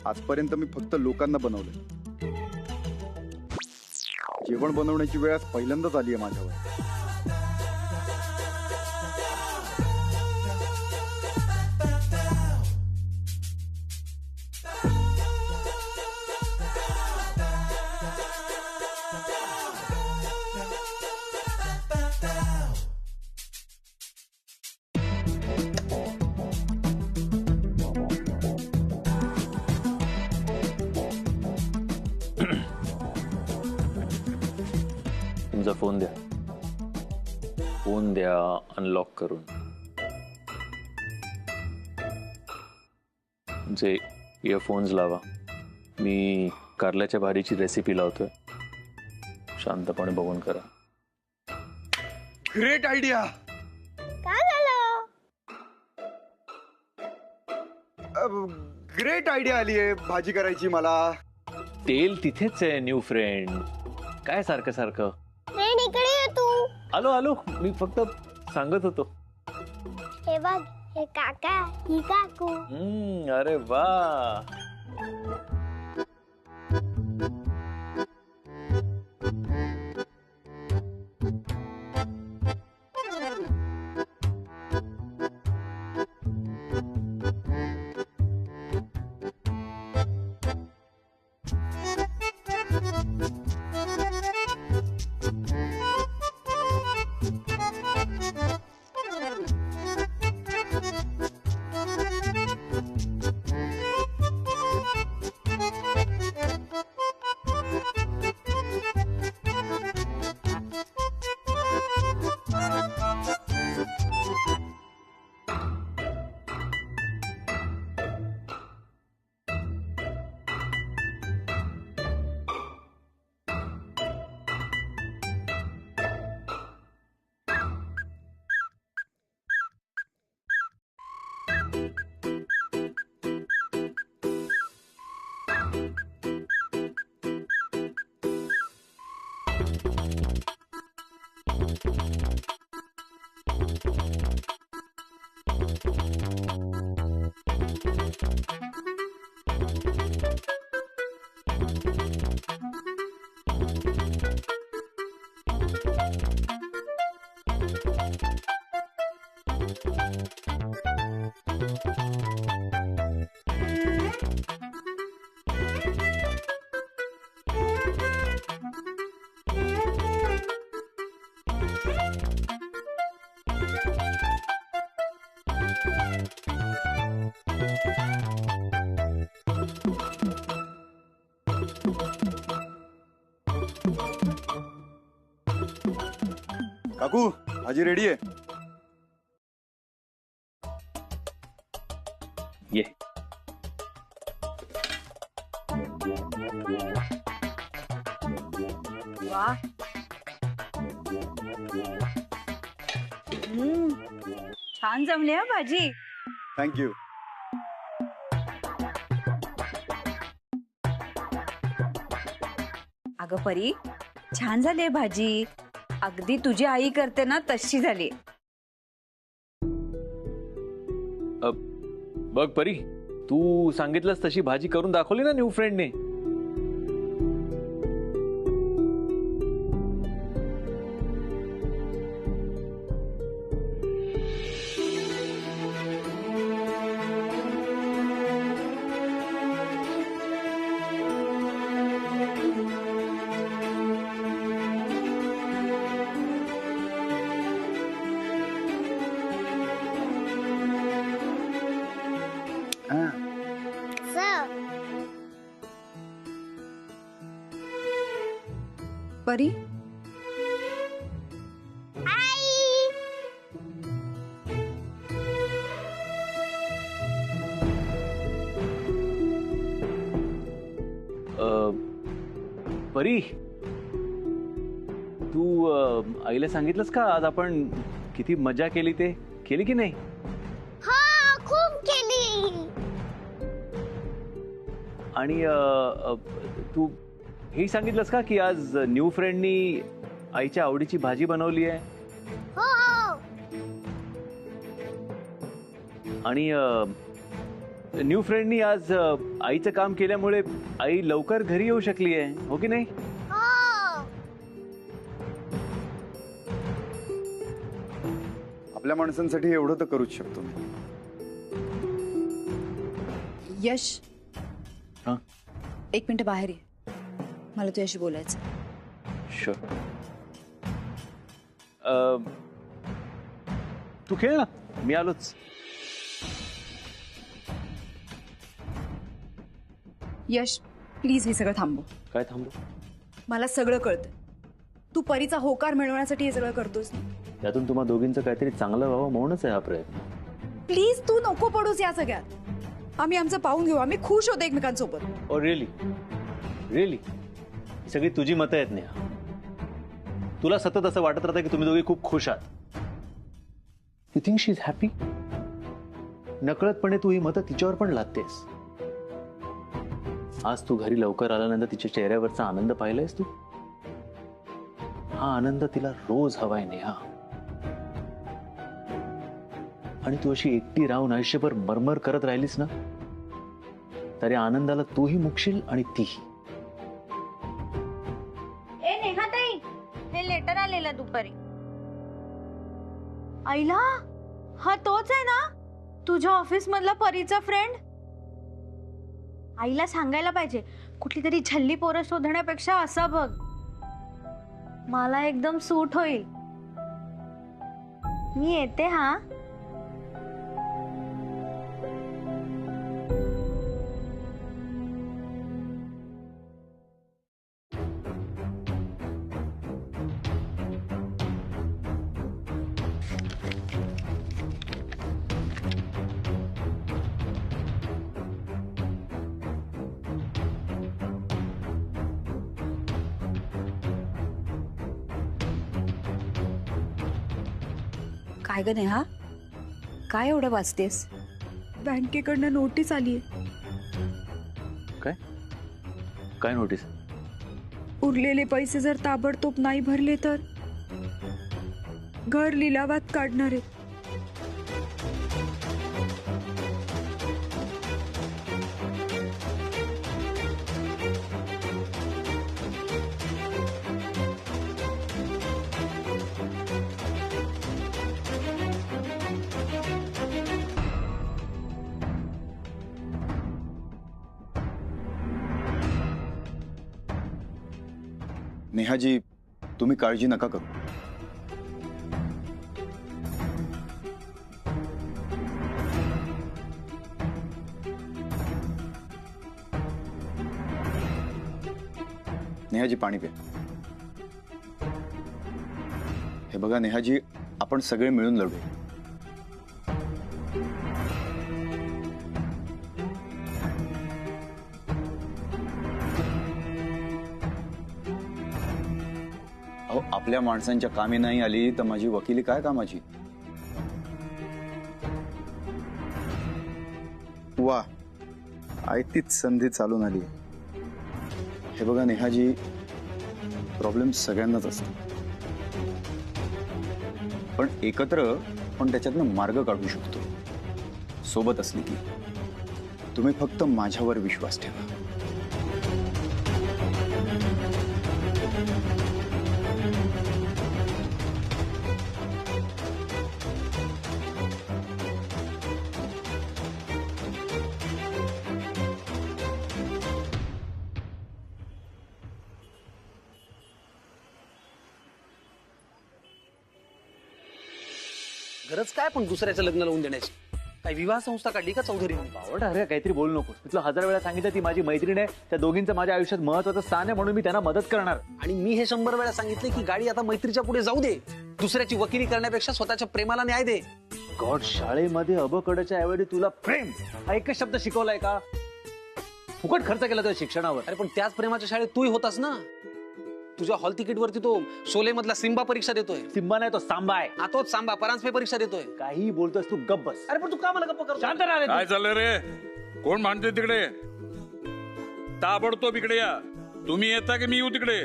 आजपर्यंत मी फक्त लोकांना बनवलंय. जेवण बनवण्याची वेळ आज पहिल्यांदाच आली आहे माझ्यावर. तुमचा फोन द्या. फोन द्या अनलॉक करून. तुमचे इयरफोन्स लावा. मी कारल्याच्या भाजीची रेसिपी लावतोय. शांतपणे बघून करा. Great idea. काय झालं? ग्रेट आयडिया आली आहे भाजी करायची मला. तेल तिथेच आहे न्यू फ्रेंड. काय सारखं सारखं. फ्रेंड इकडे ये तू. आलो आलो. मी फक्त सांगत होतो. हे बघ, हे काका, ही काकू. अरे वा. काकू भाजी रेडी आहे. ये. वाह. छान जमली हा भाजी. थँक्यू. अगं परी, छान झाली भाजी. अगदी तुझी आई करते ना तशी झाली. बघ परी, तू सांगितलंस तशी भाजी करून दाखवली ना न्यू फ्रेंडने. परी, परी, तू आईला सांगितलंस का आज आपण किती मजा केली ते? केली की नाही? हा, खूप केली. आणि तू हे सांगितलंस का की आज न्यू फ्रेंडनी आईच्या आवडीची भाजी बनवली आहे? हो. आणि न्यू फ्रेंडनी आज आईचं काम केल्यामुळे आई लवकर घरी येऊ शकली आहे, हो की नाही? हो. आपल्या माणसांसाठी एवढं तर करूच शकतो मी. यश, हा, एक मिनिट बाहेर ये, मला तुझ्याशी बोलायचं. शुअर. तू खेळ ना, मी आलोच. यश, प्लीज हे सगळं थांबव. काय थांबू? मला सगळं कळतं. तू परीचा होकार मिळवण्यासाठी हे सगळं करतोस ना. त्यातून तुम्हा दोघींचं काहीतरी चांगलं व्हावं म्हणूनच आहे हा प्रयत्न. प्लीज तू नको पडूस या सगळ्यात. आम्ही आमचं पाहून घेऊ, आम्ही खुश होतो एकमेकांसोबत. ओ रिअली रिअली सगळी तुझी मतं आहेत नेहा. तुला सतत असं वाटत राहतं की तुम्ही दोघे खूप खुश आहात. You think she is happy? नकळतपणे तू ही मतं तिच्यावर पण लादतेस. आज तू घरी लवकर आल्यानंतर तिच्या चेहऱ्यावरचा आनंद पाहिलायस तू? हा आनंद तिला रोज हवाय नेहा. आणि तू अशी एकटी राहून आयुष्यभर मरमर करत राहिलीस ना, तरी आनंदाला तूही मुकशील आणि तीही. ए नेहाताई, हे लेटर आलेलं दुपारी. आईला, हा तोच आहे ना तुझ्या ऑफिस मधला परीचा फ्रेंड? आईला सांगायला पाहिजे, कुठली तरी झल्ली पोरं शोधण्यापेक्षा असं बघ, मला एकदम सूट होईल. मी येते हा. काय ग नेहा, काय एवढं वाचतेस? बँकेकडनं नोटीस आलीये. काय काय नोटीस? उरलेले पैसे जर ताबडतोब नाही भरले तर घर लिलावात काढणार आहेत. नेहाजी, तुम्ही काळजी नका करू. नेहाजी, पाणी प्या. हे बघा नेहाजी, आपण सगळे मिळून लढू. अहो, आपल्या माणसांच्या कामी नाही आली तर माझी वकिली काय कामाची? वा, आयतीच संधी चालून आली. हे बघा नेहाजी, प्रॉब्लेम सगळ्यांनाच असतो, पण एकत्र आपण त्याच्यातनं मार्ग काढू शकतो. सोबत असली की. तुम्ही फक्त माझ्यावर विश्वास ठेवा. गरज काय पण दुसऱ्याचं लग्न लावून देण्याची? काय विवाह संस्था काढली का चौधरी? आवड अरे, काहीतरी बोलू नकोस. मी तुला 1000 वेळा सांगितलं ती माझी मैत्रीण आहे, त्या दोघींचं माझ्या आयुष्यात महत्वाचं स्थान आहे, म्हणून मी त्यांना मदत करणार. आणि मी हे 100 वेळा सांगितले की गाडी आता मैत्रीच्या पुढे जाऊ दे. दुसऱ्याची वकिली करण्यापेक्षा स्वतःच्या प्रेमाला न्याय दे. गॉड, शाळेमध्ये अबकडच्या ऐवजी तुला प्रेम हा एकच शब्द शिकवलाय का? फुकट खर्च केला तुझ्या शिक्षणावर. अरे पण त्याच प्रेमाच्या शाळेत तूही होतास ना. तुझ्या हॉल तिकीट वरती तो शोले मधला सिम्बा परीक्षा देतोय. सिम्बा नाही, तो सांबा आहे. तोच सांबा परांजपे परीक्षा देतोय. काही बोलतोस तू, गप्प बस. अरे पण तू का मला गप्प करतो? शांत राहा रे तू. काय चाललंय रे? कोण भांडते तिकडे? ताबडतोब इकडे या. तुम्ही येता की मी येऊ तिकडे?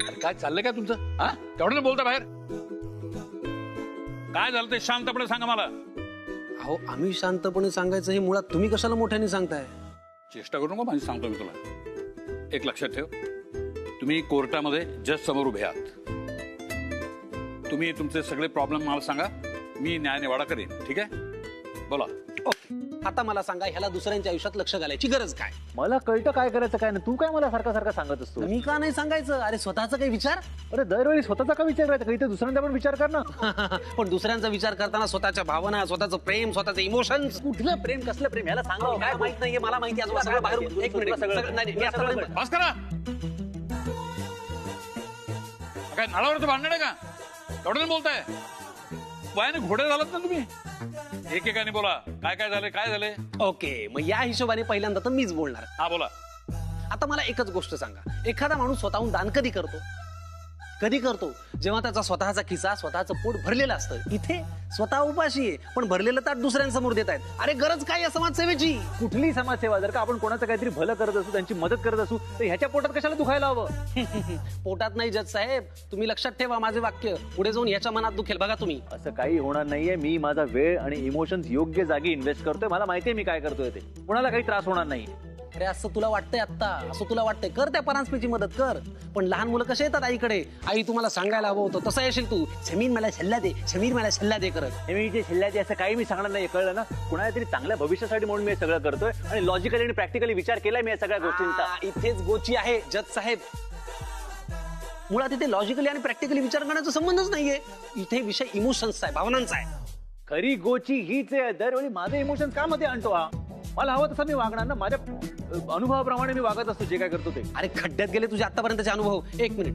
अरे काय चाललंय काय तुमचं? हा, तेवढं बोलता बाहेर. काय झालं ते शांतपणे सांगा मला. अहो आम्ही शांतपणे सांगायचं हे मुळात तुम्ही कशाला मोठ्याने सांगताय? चेष्टा करू नका माझी, सांगतो मी तुला. एक लक्षात ठेव, तुम्ही कोर्टामध्ये जज समोर उभे आहात. तुम्ही तुमचे सगळे प्रॉब्लेम मला सांगा, मी न्याय निवाडा करेन. ठीक आहे? बोला. आता मला सांगा, ह्याला दुसऱ्यांच्या आयुष्यात लक्ष घालायची गरज काय? मला कळतं काय करायचं काय नाही. तू काय मला सारखा सारखा सांगत असतो? मी का नाही सांगायचं? अरे स्वतःचा काही विचार. अरे दरवेळी स्वतःचा का विचार करायचा? काही ते दुसऱ्यांचा पण विचार कर ना. पण दुसऱ्यांचा विचार करताना स्वतःच्या भावना, स्वतःचं प्रेम, स्वतःचे इमोशन्स. कुठलं प्रेम कसलं प्रेम याला सांगा. काय माहित नाहीये, मला माहिती आहे. आजोबा सगळं बाहेर. एक मिनिट, सगळं नाही, मी आता नाही. बस करा. काय नाळावरचं भांडण आहे का? एवढं बोलताय? वयाने घोडे झालात ना तुम्ही. एकेकाने बोला, काय काय झालंय, काय झालंय. ओके, मग या हिशोबाने पहिल्यांदा तर मीच बोलणार. हा बोला. आता मला एकच गोष्ट सांगा, एखादा माणूस स्वतःहून दान कधी करतो? कधी करतो? जेव्हा त्याचा स्वतःचा खिसा, स्वतःचं पोट भरलेलं असतं. इथे स्वतः उपाशी आहे, पण भरलेलं ताट दुसऱ्यांसमोर देत आहेत. अरे गरज काय या समाजसेवेची? कुठली समाजसेवा? जर का आपण कोणाचं काहीतरी भलं करत असू, त्यांची मदत करत असू, तर ह्याच्या पोटात कशाला दुखायला हवं? पोटात नाही जज साहेब, तुम्ही लक्षात ठेवा माझे वाक्य. पुढे जाऊन याच्या मनात दुखेल बघा तुम्ही. असं काही होणार नाहीये. मी माझा वेळ आणि इमोशन्स योग्य जागी इन्व्हेस्ट करतोय. मला माहितीये मी काय करतोय ते. कोणाला काही त्रास होणार नाही. अरे असं तुला वाटतंय आत्ता, असं तुला वाटतंय, कर त्या परांजपेची मदत कर. पण लहान मुलं कसे येतात आईकडे, आई तुम्हाला सांगायला हवं होतं तसं येशील तू. समीर मला सल्ला दे, समीर मला सल्ला दे करत. हे मी जे शिल्ल्याचे असं काही मी सांगणार नाही. कळलं ना? कुणाला तरी चांगल्या भविष्यासाठी म्हणून मी हे सगळं करतोय आणि लॉजिकली आणि प्रॅक्टिकली विचार केलाय मी या सगळ्या गोष्टींचा. इथेच गोची आहे जज साहेब. मुळात इथे लॉजिकली आणि प्रॅक्टिकली विचार करण्याचा संबंधच नाहीये. इथे विषय इमोशन्सचा आहे, भावनांचा आहे. खरी गोची हीच आहे. दरवेळी माझे इमोशन का मध्ये आणतो हा? मला हवं तसं मी वागणार ना. माझ्या अनुभवाप्रमाणे मी वागत असतो जे काय करतो ते. अरे खड्ड्यात गेले तुझे आतापर्यंतचे अनुभव. एक मिनिट,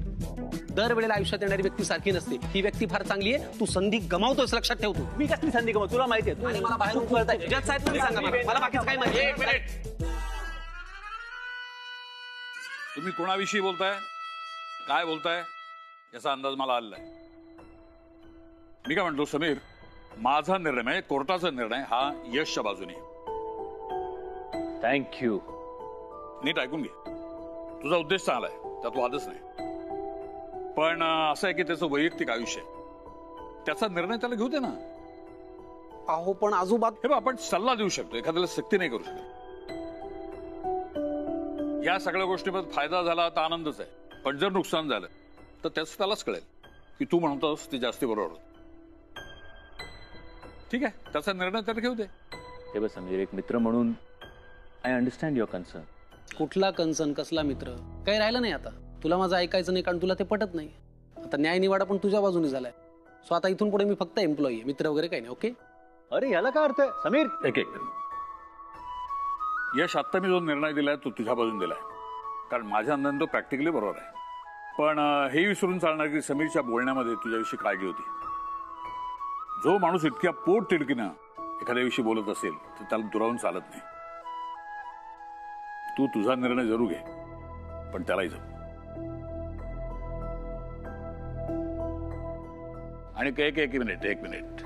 दरवेळेला आयुष्यात येणारी व्यक्ती सारखी नसते. ही व्यक्ती फार चांगली आहे, तू संधी गमावतोस, लक्षात ठेवतो. मी कसली संधी गमव? तुला माहिती आहे. आणि मला बाहेरून कळतंय. जज साहेब तुम्ही सांगा मला बाकीचं काय माहिती. एक मिनिट. तुम्ही कोणाविषयी बोलताय, काय बोलताय याचा अंदाज मला आलेला आहे. मी काय म्हणतो समीर, माझा निर्णय म्हणजे कोर्टाचा निर्णय हा यशच्या बाजूने. थँक्यू. नीट ऐकून घे. तुझा उद्देश चांगला आहे, त्यात वादच नाही. पण असं आहे की त्याचं वैयक्तिक आयुष्य आहे, त्याचा निर्णय त्याला घेऊ दे ना. अहो पण आजोबा, हे बघ, आपण सल्ला देऊ शकतो, एखाद्याला सक्ती नाही करू शकत. या सगळ्या गोष्टीमध्ये फायदा झाला तर आनंदच आहे, पण जर नुकसान झालं तर त्याच त्यालाच कळेल की तू म्हणतोस ती जास्ती बरोबर होत. ठीक आहे, त्याचा निर्णय त्याला घेऊ दे. हे बघ समीर, एक मित्र म्हणून आय अंडरस्टँड युअर कन्सर्न. कुठला कन्सर्न, कसला मित्र, काही राहिलं नाही आता. तुला माझं ऐकायचं नाही कारण तुला ते पटत नाही. आता न्याय निवाडा पण तुझ्या बाजूने झालाय. सो आता इथून पुढे मी फक्त एम्प्लॉई आहे, मित्र वगैरे काही नाही. ओके? अरे याला काय अर्थ आहे समीर? एक एक यश, आत्ता मी जो निर्णय दिलाय तो तुझ्या बाजून दिलाय, कारण माझ्या अंदाने तो प्रॅक्टिकली बरोबर आहे. पण हे विसरून चालणार की समीरच्या बोलण्यामध्ये तुझ्याविषयी काळजी होती. जो माणूस इतक्या पोट तिडकीनं एखाद्याविषयी बोलत असेल तर त्याला दुरावून चालत नाही. तू तुझा निर्णय जरूर घे, पण त्यालाही जप. आणि एक मिनिट.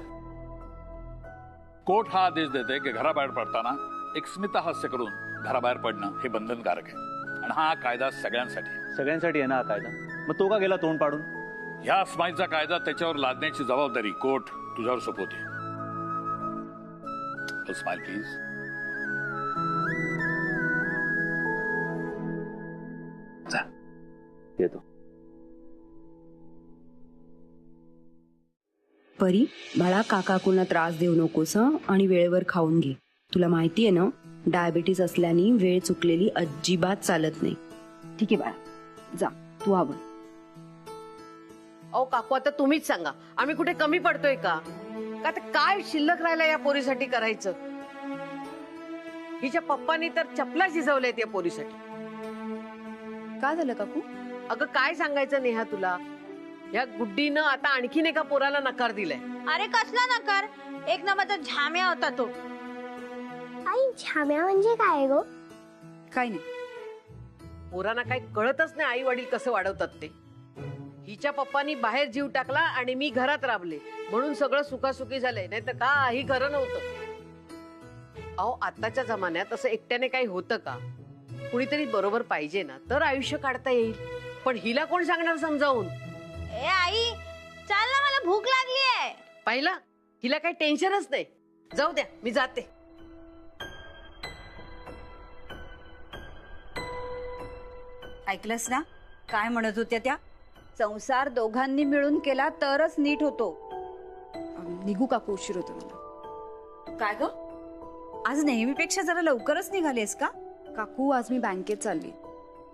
कोर्ट हा आदेश देते की घराबाहेर पडताना एक स्मित हास्य करून घराबाहेर पडणं हे बंधनकारक आहे. आणि हा कायदा सगळ्यांसाठी आहे ना हा कायदा. मग तो का गेला तोंड पाडून? ह्या स्माईलचा कायदा त्याच्यावर लादण्याची जबाबदारी कोर्ट तुझ्यावर सोपवते. Smile please. येतो. परी, बाळा काकाकुंना त्रास देऊ नकोस हं, आणि वेळेवर खाऊन घे. तुला माहिती आहे ना, डायबिटीस असल्याने वेळ चुकलेली अजिबात चालत नाही. ठीक आहे बाळा, जा तू आवर. अहो काकू, आता तुम्हीच सांगा, आम्ही कुठे कमी पडतोय का? आता काय शिल्लक राहिला या पोरीसाठी करायचं? हिच्या पप्पानी तर चपला शिजवल्यात या पोरीसाठी. काय झालं काकू? अगं काय सांगायचं नेहा तुला, या गुड्डीनं आता आणखीन एका पोराला नकार दिलाय. अरे कसला नकार? एक नंबरचा झाम्या होता तो. आई झाम्या म्हणजे काय गो? काय नाही. पोरांना काही कळतच नाही आई वडील कसं वाढवतात ते. हिच्या पप्पानी बाहेर जीव टाकला आणि मी घरात राबले म्हणून सगळं सुखासुखी झालंय, नाही तर काही खरं नव्हतं. अहो आताच्या जमान्यात असं एकट्याने काही होतं का? कुणीतरी बरोबर पाहिजे ना, तर आयुष्य काढता येईल. पण हिला कोण सांगणार समजावून? ए आई, चाल ना, मला भूक लागली आहे. पाहिलं, हिला काही टेन्शनच नाही. जाऊ द्या, मी जाते. ऐकलंस ना काय म्हणत होत्या त्या? संसार दोघांनी मिळून केला तरच नीट होतो. निघू काकू, उशीर होतो मला. काय ग, आज नेहमीपेक्षा जरा लवकरच निघालीस का? काकू, आज मी बँकेत चालली.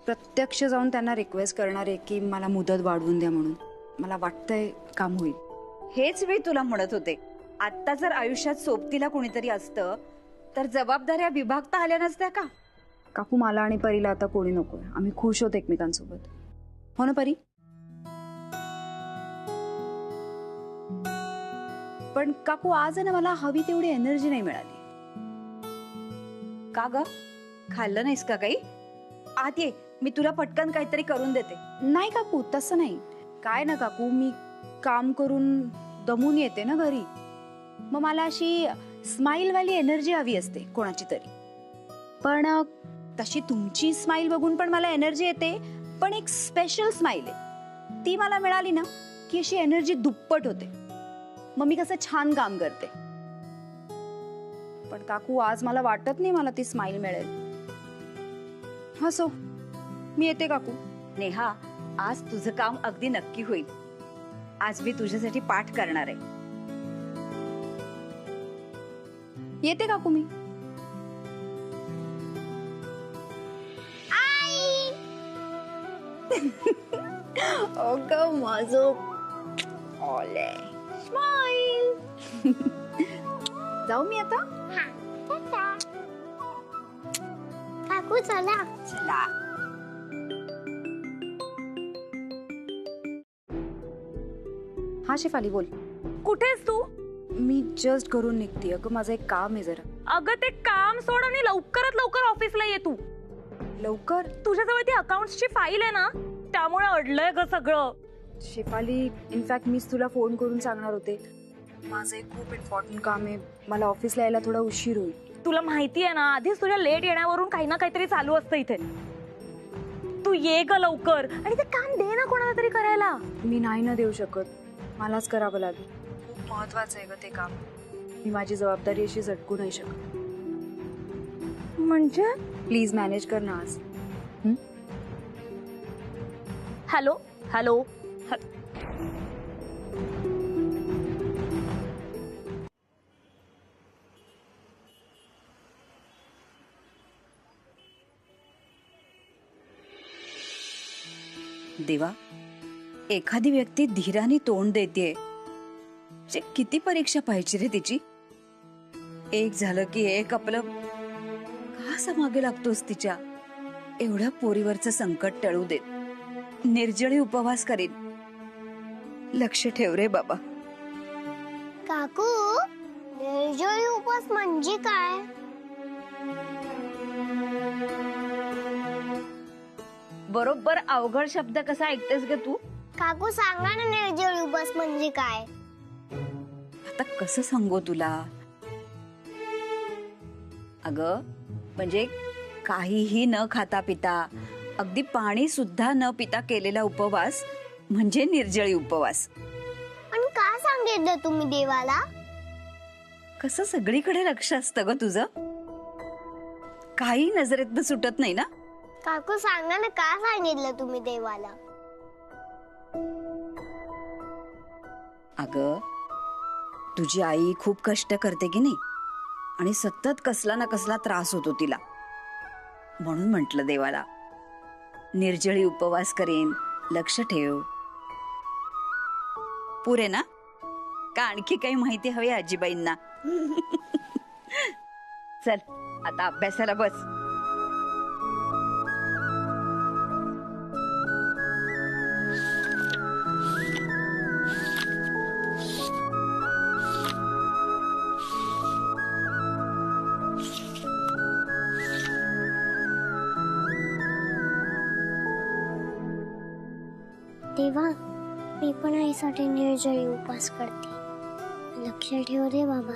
प्रत्यक्ष जाऊन त्यांना रिक्वेस्ट करणार आहे की मला मुदत वाढवून द्या म्हणून. मला वाटतंय काम होईल. हेच मी तुला म्हणत होते. आता जर आयुष्यात सोबतीला कोणीतरी असतं तर जबाबदाऱ्या विभागता आल्या नसत्या का? काकू, मला आणि परीला आता कोणी नकोय. आम्ही खुश होत एकमेकांसोबत. हो ना परी? पण काकू, आज आहे ना मला हवी तेवढी एनर्जी नाही मिळाली. का ग, खाल्लं नाहीस का काही? आत ये, मी तुला पटकन काहीतरी करून देते. नाही काकू, तसं नाही. काय ना काकू, मी काम करून दमून येते ना घरी. मग मला अशी स्माइल वाली एनर्जी हवी असते कोणाची तरी. पण तशी तुमची स्माइल बघून पण मला एनर्जी येते. पण एक स्पेशल स्माइल आहे, ती मला मिळाली ना की अशी एनर्जी दुप्पट होते. मग मी कसं छान काम करते. पण काकू, आज मला वाटत नाही मला ती स्माइल मिळेल. हसो, मी येते काकू. नेहा, आज तुझं काम अगदी नक्की होईल. आज मी तुझ्यासाठी पाठ करणार आहे. येते काकू मी. अगं माझं ओले स्माइल. जाऊ मी आता. काकू चला. चला. हा शेफाली, बोल. कुठेस तू? मी जस्ट करून निघते. अगं माझं एक काम आहे जरा. अगं ते काम सोड आणि लवकरात लवकर ऑफिसला ये तू. लवकर? तुझ्याजवळ ती अकाउंट्सची फाईल आहे ना, त्यामुळे अडलंय ग सगळं. शेफाली, इनफॅक्ट मीच तुला फोन करून सांगणार होते. माझं एक खूप इम्पॉर्टंट काम आहे. मला ऑफिसला यायला थोडा उशीर होईल. तुला माहिती आहे ना, आधीच तुझ्या लेट येण्यावरून काही ना काहीतरी चालू असतं इथे. तू ये ग लवकर आणि ते काम दे ना कोणाला तरी करायला. मी नाही ना देऊ शकत, मलाच करावं लागेल. खूप महत्वाचं आहे ग ते काम. मी माझी जबाबदारी अशी झटकू नाही शकत. म्हणजे? प्लीज मॅनेज कर ना आज. Hello hello. देवा, एखादी व्यक्ती धीराने तोंड देते. किती परीक्षा पाहिजे रे तिची. एक झालं की एक आपलं का असं मागे लागतोस तिच्या. एवढ्या पोरीवरचं संकट टळू देत. निर्जळी उपवास करीन. लक्ष ठेव रे बाबा. काकू, निर्जळी उपवास म्हणजे काय? बरोबर अवघड शब्द कसा ऐकतेस ग तू? काकू सांगा ना, निर्जळी उपवास म्हणजे काय? आता कसं सांगू तुला. अगं म्हणजे काहीही न खाता पिता, अगदी पाणी सुद्धा न पिता केलेला उपवास म्हणजे निर्जळी उपवास. पण का सांगितलं तुम्ही देवाला? कसं सगळीकडे लक्ष असतं ग तुझं. काही नजरेत सुटत नाही ना. काकू सांगा ना, का सांगितलं तुम्ही देवाला? अगं तुझी आई खूप कष्ट करते की नाही, आणि सतत कसला ना कसला त्रास होतो तिला. म्हणून म्हंटल देवाला निर्जळी उपवास करेन, लक्ष ठेव. पुरे ना का आणखी काही माहिती हवी आजीबाईंना? चल आता अभ्यासाला बस. देवा, मी पण आईसाठी निर्जळी उपवास करते. लक्ष ठेव रे बाबा.